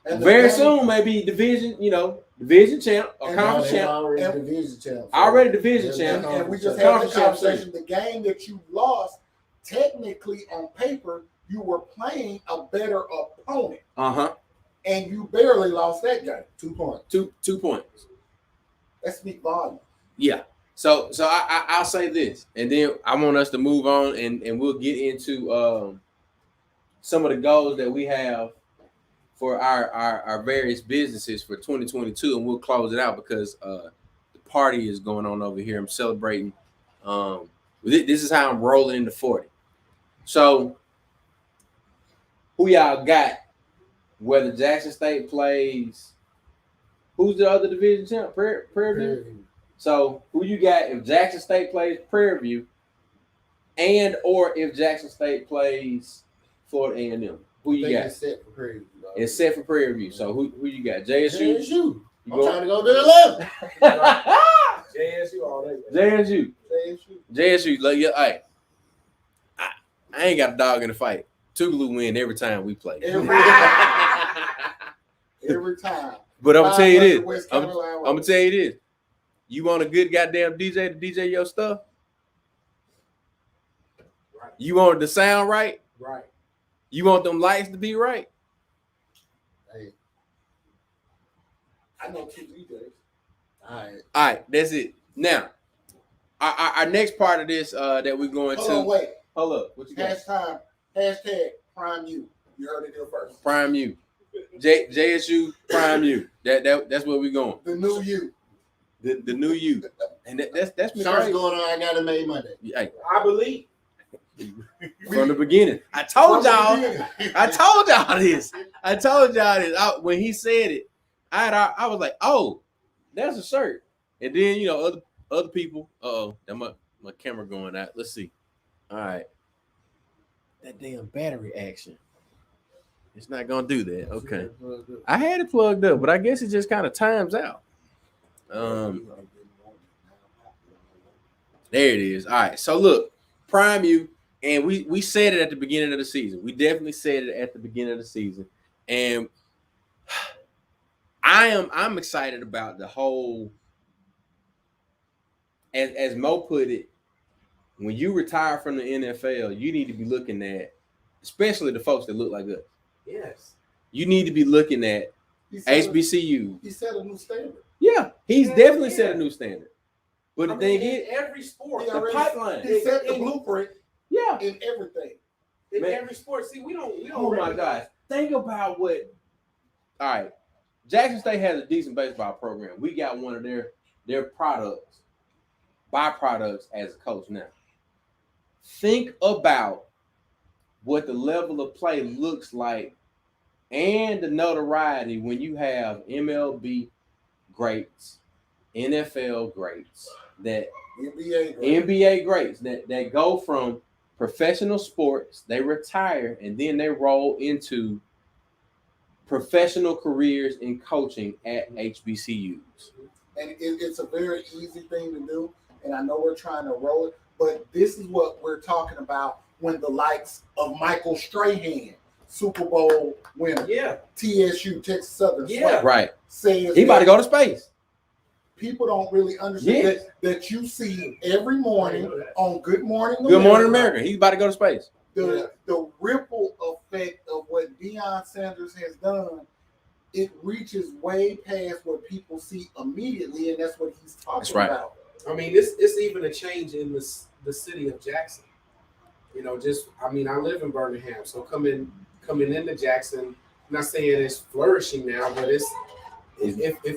And the Very game- soon, maybe division champ or And conference They're champ. already And- division champ. Already division They're champ. And we just conference had this Conference conversation. The game that you lost, technically on paper, you were playing a better opponent, and you barely lost that game. 2 points. 2 points. That speaks volume. Yeah. So I'll say this, and then I want us to move on, and we'll get into some of the goals that we have for our various businesses for 2022, and we'll close it out because the party is going on over here. I'm celebrating. This is how I'm rolling into 40. So who y'all got? Whether Jackson State plays, who's the other division champ? Prairie View. So who you got if Jackson State plays Prairie View, and or if Jackson State plays Florida A&M? Who you got? It's set for Prairie View. Dog. It's set for Prairie View. So who you got? JSU. JSU. You I'm go- trying to go to the 11. JSU all day. JSU. JSU. JSU. Like, yeah, hey, I ain't got a dog in the fight. Tougaloo win every time we play. Every time. But I'm gonna tell you this. West I'm Carolina. gonna tell you this. You want a good goddamn DJ to DJ your stuff? Right. You want it to sound right? Right. You want them lights to be right? Hey, I know two DJs. all right. All right, that's it. Now, our next part of this that we're going Hold to. on, wait. Hold up. What you got? Hashtag Prime U. You heard it here first. Prime U. JSU Prime U. That's where we're going. The new you. The new you. And that's me Shirts right. going on. I got it made Monday. Hey, I believe. from the beginning. I told y'all this. When he said it, I was like, oh, that's a shirt. And then other people. That my camera going out. Let's see. All right. That damn battery action. It's not gonna do that. Okay. I had it plugged up, but I guess it just kind of times out. There it is. All right. So look, Prime U, and we said it at the beginning of the season. We definitely said it at the beginning of the season, and I'm excited about the whole. As Mo put it, when you retire from the NFL, you need to be looking at, especially the folks that look like us. Yes. You need to be looking at HBCU. He set a new standard. Yeah, he's definitely set a new standard. But the thing in is, every sport, He the already- pipeline. He set the blueprint Yeah. in everything. in Man. every sport. See, we don't. Oh my gosh. Think about what. All right. Jackson State has a decent baseball program. We got one of their products, byproducts as a coach now. Think about what the level of play looks like and the notoriety when you have MLB greats, NFL greats, that NBA greats that go from professional sports, they retire, and then they roll into professional careers in coaching at HBCUs. And it's a very easy thing to do. And I know we're trying to roll it, but this is what we're talking about when the likes of Michael Strahan, Super Bowl winner, Yeah. TSU, Texas Southern, Yeah. Right. says He about to that go to space. people don't really understand Yes. that you see every morning on Good Morning Good Morning America. He's about to go to space. The ripple effect of what Deion Sanders has done, it reaches way past what people see immediately, and that's what he's talking That's right. about. I mean, it's even a change in the city of Jackson. I live in Birmingham, so coming into Jackson, I'm not saying it's flourishing now, but it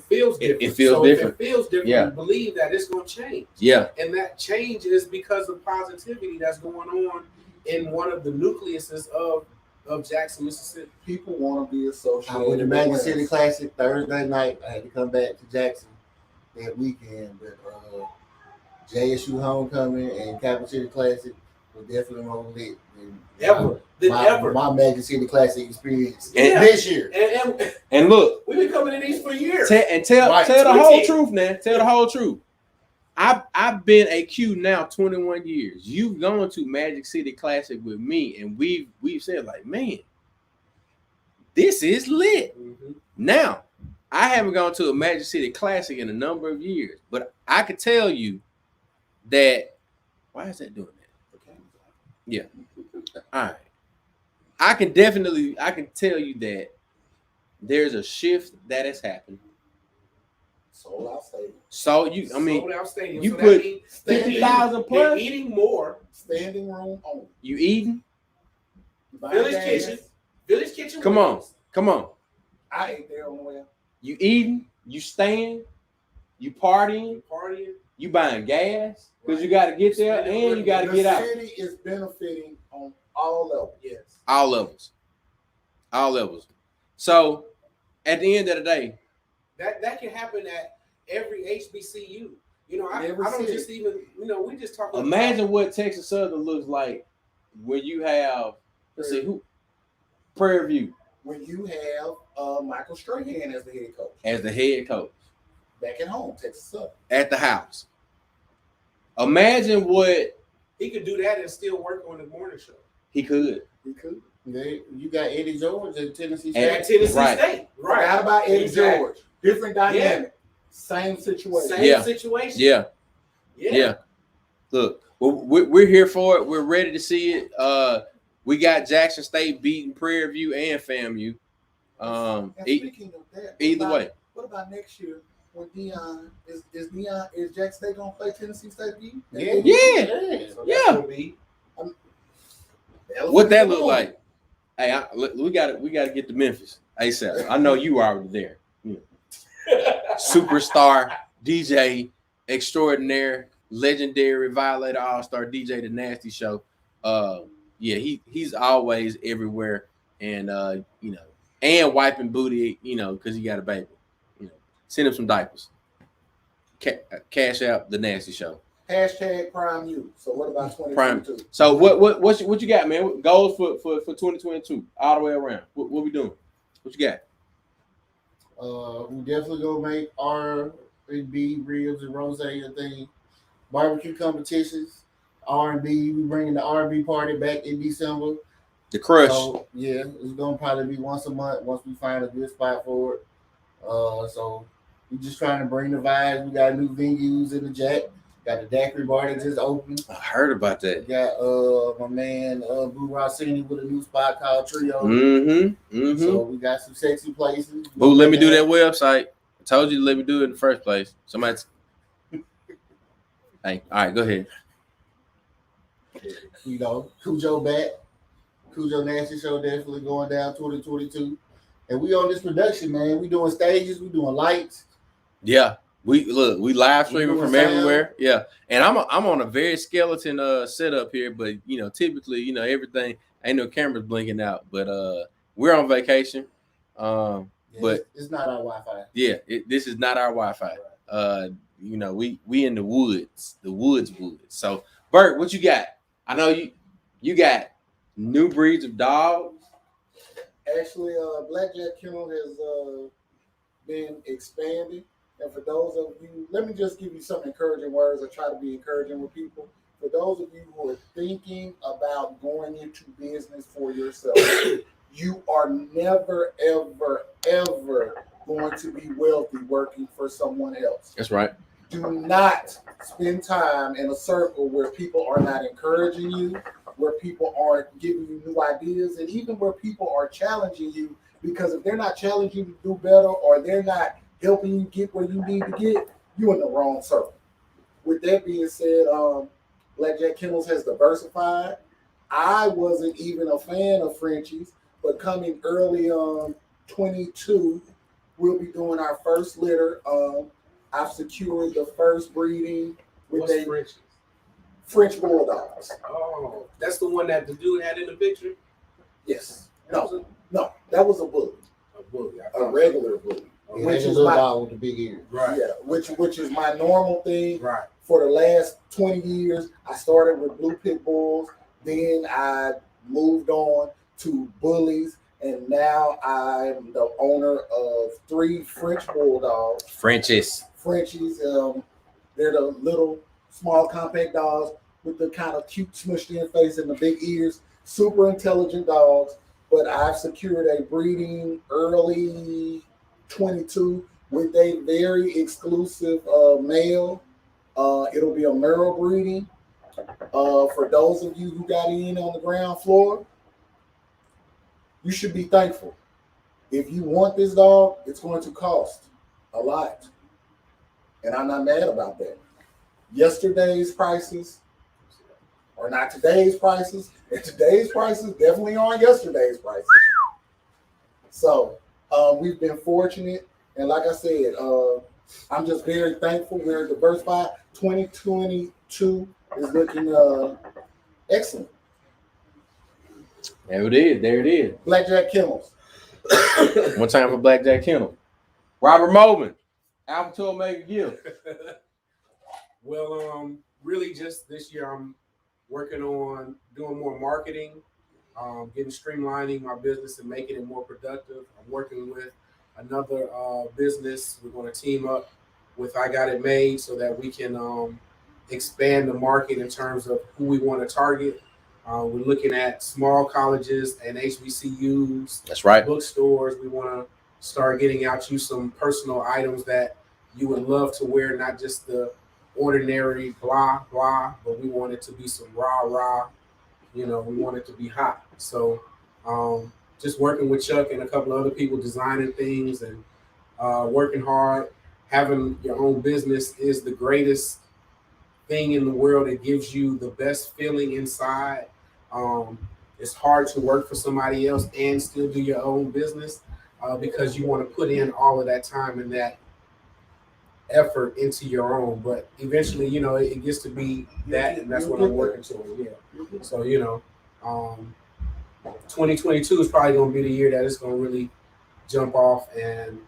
feels different. It feels so different. If it feels different, Yeah. you believe that it's going to change. Yeah. And that change is because of positivity that's going on in one of the nucleuses of Jackson, Mississippi. People want to be associated I went to with Magic winners. City Classic Thursday night. I had to come back to Jackson that weekend, but JSU homecoming and Capital City Classic were definitely more lit than my Magic City Classic experience Yeah. this year. And And look, we've been coming to these for years. tell Right. the whole 20. truth, man. Tell the whole truth. I've been a Q now 21 years. You've gone to Magic City Classic with me, and we've said like, man, this is lit. Mhm. Now, I haven't gone to a Magic City Classic in a number of years, but I could tell you that. Why is that doing that? Yeah. All right. I can tell you that there's a shift that has happened. Sold out stadium. So you, I mean, Sold out stadium. you So put that means 50,000 they're plus. eating more. Standing room only. You eating? You buy Village gas. Kitchen. Village Kitchen. Come on, wings. come on. I ate there on the way out. You eating? You staying? You partying? Partying. You buying gas because you got to get there and you got to The get out. city is benefiting on all levels. Yes. All levels, all levels. So at the end of the day, That can happen at every HBCU. You know, I Every don't city. just even, you know, we just talking imagine what Texas Southern looks like when you have, let's see, who Prairie View When you have Michael Strahan as the head coach. as the head coach Back at home, Texas Southern. at the house. Imagine what he could do that and still work on the morning show. he could. He could. You got Eddie George at Tennessee And- State. At Tennessee Right. State. Right. Forgot about Eddie Exactly. George. Different dynamic. Same situation. Same Yeah. situation. Yeah, Yeah. yeah. Look, we're here for it. We're ready to see it. We got Jackson State beating Prairie View and FAMU. And E- speaking of that, either way. What about next year when Dion is Jackson State gonna play Tennessee State again? Yeah. So Yeah. that's gonna be What that look like? Hey, we got to get to Memphis ASAP. I know you already there. Superstar DJ extraordinaire, legendary Violator All-Star DJ, the Nasty Sho. Yeah, he's always everywhere, and and wiping booty, because he got a baby. Send him some diapers. Cash out the Nasty Sho. Hashtag Prime You. So what about 2022? So what you got, man? Goals for 2022 all the way around. What we doing? What you got? We definitely gonna make R&B, ribs, and rose a thing. Barbecue competitions, R&B. We bringing the R&B party back in December. The Crush. So yeah, it's gonna probably be once a month once we find a good spot for it. So we just trying to bring the vibes. We got new venues in the Jack. Got the daiquiri bar that just opened. I heard about that. Got my man Boo Rossini with a new spot called Trio. Mm-hmm. So we got some sexy places. Boo, let me do that website. I told you to let me do it in the first place. Somebody. Hey, all right, go ahead. Cujo back. Cujo Nasty Show definitely going down 2022. And we on this production, man. We doing stages, we doing lights. Yeah, we live streaming doing from sound. everywhere. Yeah, and I'm on a very skeleton setup here, but typically everything ain't no cameras blinking out. But we're on vacation. Yeah, But it's not our Wi-Fi. yeah, this is not our Wi-Fi. We in the woods. So Burt, what you got? I know you got new breeds of dogs. Actually, BlaQJaQ Kennel has been expanding. And for those of you, let me just give you some encouraging words. I try to be encouraging with people. For those of you who are thinking about going into business for yourself, you are never, ever, ever going to be wealthy working for someone else. That's right. Do not spend time in a circle where people are not encouraging you, where people aren't giving you new ideas, and even where people are challenging you. Because if they're not challenging you to do better, or they're not helping you get where you need to get, you're in the wrong circle. With that being said, BlaQJaQ Kennels has diversified. I wasn't even a fan of Frenchies, but coming early 22, we'll be doing our first litter. I've secured the first breeding with What's a French Bulldogs. Oh, that's the one that the dude had in the picture. Yes. That was No, that was a bully, a bully. a regular bully. Yeah, Which that's a is little my- dog with the big ears. Right. Yeah, which is my normal thing. Right. For the last 20 years, I started with blue pit bulls. Then I moved on to bullies, and now I'm the owner of 3 French bulldogs. Frenchies. Frenchies. They're the little, small, compact dogs with the kind of cute, smushed in face and the big ears. Super intelligent dogs. but I've secured a breeding early 22 with a very exclusive male. It'll be a Merle breeding. For those of you who got in on the ground floor, you should be thankful. If you want this dog, it's going to cost a lot. And I'm not mad about that. Yesterday's prices are not today's prices, and today's prices definitely aren't yesterday's prices. So we've been fortunate, and like I said, I'm just very thankful. We're diversified. 2022 is looking excellent. There it is. There it is. BlaQJaQ Kennels. One time for BlaQJaQ Kennels. Robert Moblin, Alpha to Omega Gift. Well, really just this year I'm working on doing more marketing, getting streamlining my business and making it more productive. I'm working with another business. We're going to team up with I Got It Made so that we can expand the market in terms of who we want to target. We're looking at small colleges and HBCUs. That's right. Bookstores. We want to start getting out you some personal items that you would love to wear, not just the ordinary blah blah, but we want it to be some rah rah. You know, we want it to be hot. So just working with Chuck and a couple of other people designing things and working hard. Having your own business is the greatest thing in the world. It gives you the best feeling inside. It's hard to work for somebody else and still do your own business because you want to put in all of that time and that effort into your own. But eventually, you know, it gets to be that, and that's what I'm working towards. Yeah. So, you know, 2022 is probably going to be the year that it's going to really jump off, and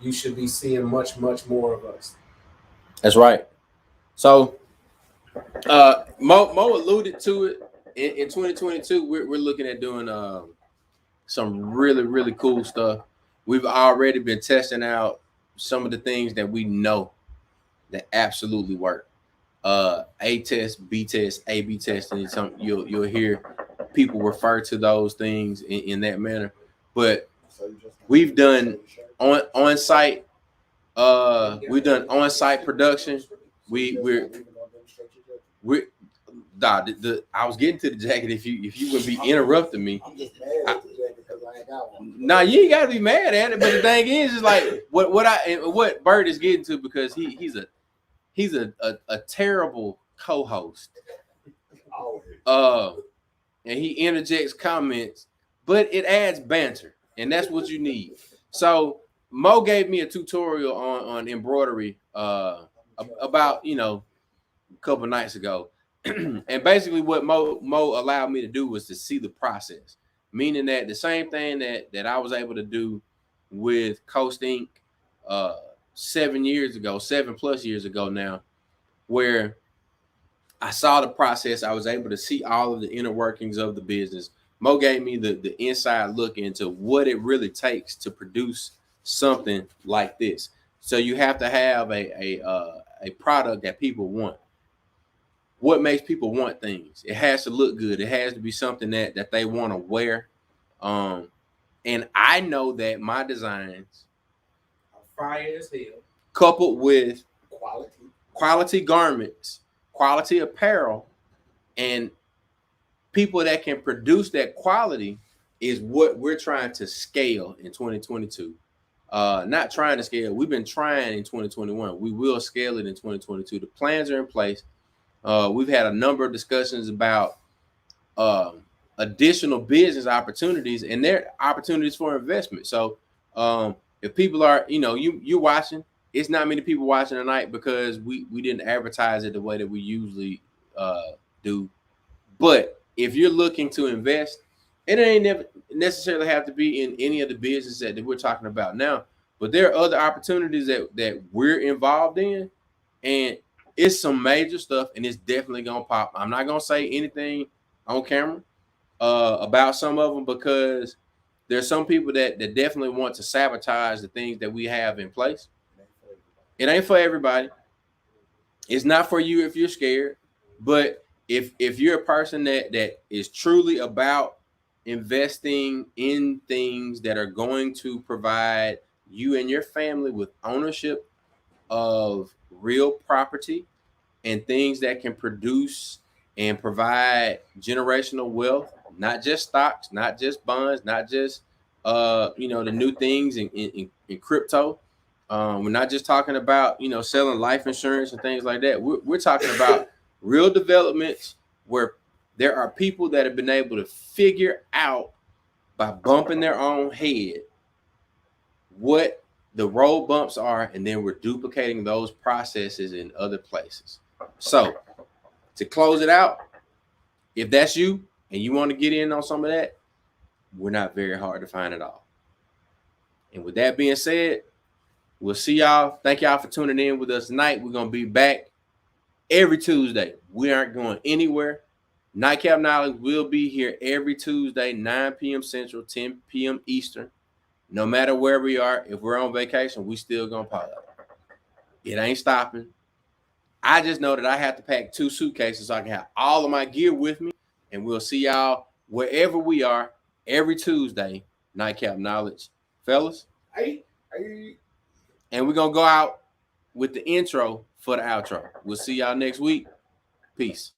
you should be seeing much, much more of us. That's right. So, Mo alluded to it. In 2022, we're looking at doing some really, really cool stuff. We've already been testing out some of the things that we know that absolutely work. A test, B test, A/B testing. You'll hear people refer to those things in that manner. But we've done on-site. We've done on-site production. I was getting to the jacket. If you would be interrupting me, no, you ain't gotta be mad at it. But the thing is like what Burt is getting to, because he's a terrible co-host. And he interjects comments, but it adds banter, and that's what you need. So Mo gave me a tutorial on embroidery about a couple of nights ago. And basically what Mo allowed me to do was to see the process, meaning that the same thing that I was able to do with Coast Ink 7+ years ago now, where I saw the process. I was able to see all of the inner workings of the business. Mo gave me the inside look into what it really takes to produce something like this. So you have to have a product that people want. What makes people want things? It has to look good. It has to be something that they want to wear. And I know that my designs are fire as hell, coupled with quality garments, quality apparel, and people that can produce that quality is what we're trying to scale in 2022. Not trying to scale. We've been trying in 2021. We will scale it in 2022. The plans are in place. We've had a number of discussions about additional business opportunities, and they're opportunities for investment. So if people are, you're watching, it's not many people watching tonight because we didn't advertise it the way that we usually do. But if you're looking to invest, it ain't never necessarily have to be in any of the business that we're talking about now. But there are other opportunities that we're involved in, and it's some major stuff, and it's definitely gonna pop. I'm not gonna say anything on camera about some of them, because there's some people that definitely want to sabotage the things that we have in place. It ain't for everybody. It's not for you if you're scared. But if you're a person that is truly about investing in things that are going to provide you and your family with ownership of real property and things that can produce and provide generational wealth, not just stocks, not just bonds, not just the new things in crypto. We're not just talking about selling life insurance and things like that. We're talking about real developments where there are people that have been able to figure out by bumping their own head what the road bumps are, and then we're duplicating those processes in other places. So to close it out, if that's you and you want to get in on some of that, we're not very hard to find at all. And with that being said, we'll see y'all. Thank y'all for tuning in with us tonight. We're going to be back every Tuesday. We aren't going anywhere. Nightcap Knowledge will be here every Tuesday, 9 p.m. Central, 10 p.m. Eastern. No matter where we are, if we're on vacation, we still going to pop up. It ain't stopping. I just know that I have to pack 2 suitcases so I can have all of my gear with me. And we'll see y'all wherever we are every Tuesday, Nightcap Knowledge. Fellas? Hey. And we're going to go out with the intro for the outro. We'll see y'all next week. Peace.